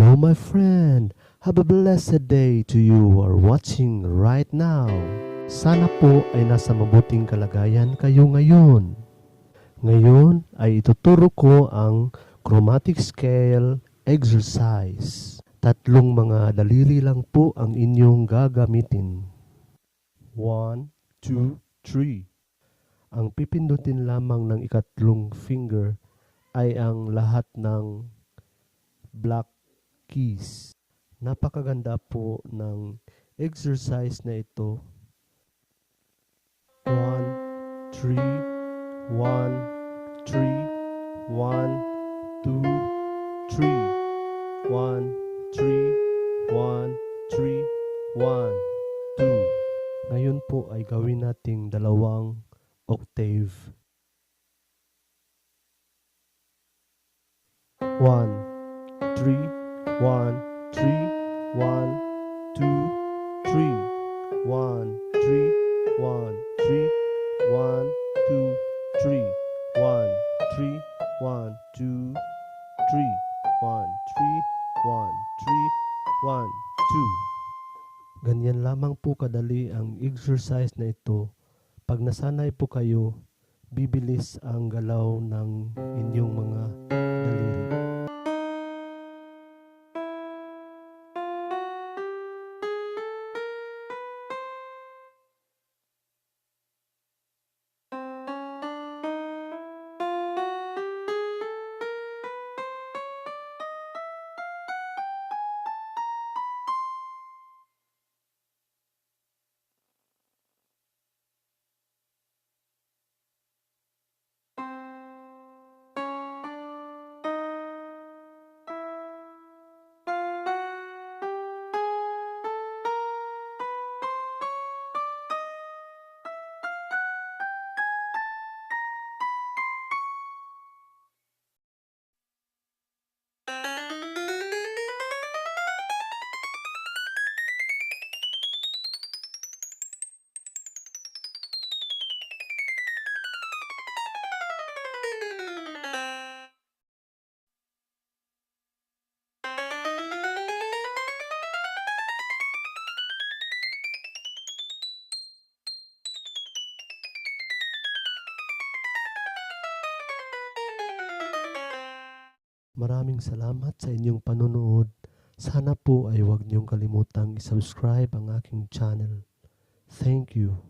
Hello my friend, have a blessed day to you who are watching right now. Sana po ay nasa mabuting kalagayan kayo ngayon. Ngayon ay ituturo ko ang chromatic scale exercise. Tatlong mga daliri lang po ang inyong gagamitin. 1, 2, 3. Ang pipindutin lamang ng ikatlong finger ay ang lahat ng black keys. Napakaganda po ng exercise na ito. 1, 3, 1, 3, 1, 2, 3, 1, 3, 1, 3, 1, 2. Ngayon po ay gawin nating dalawang octave. 1, 3, 1, 3, 1, 2, 3, 1, 3, 1, 2, 3, 1, 3, 1, 2, 3, 1, 3, 1, 3, 1, 3, 1, 2. Ganyan lamang po kadali ang exercise na ito. Pag nasanay po kayo, bibilis ang galaw ng inyong mga daliri. Maraming salamat sa inyong panonood. Sana po ay huwag niyong kalimutang i-subscribe ang aking channel. Thank you.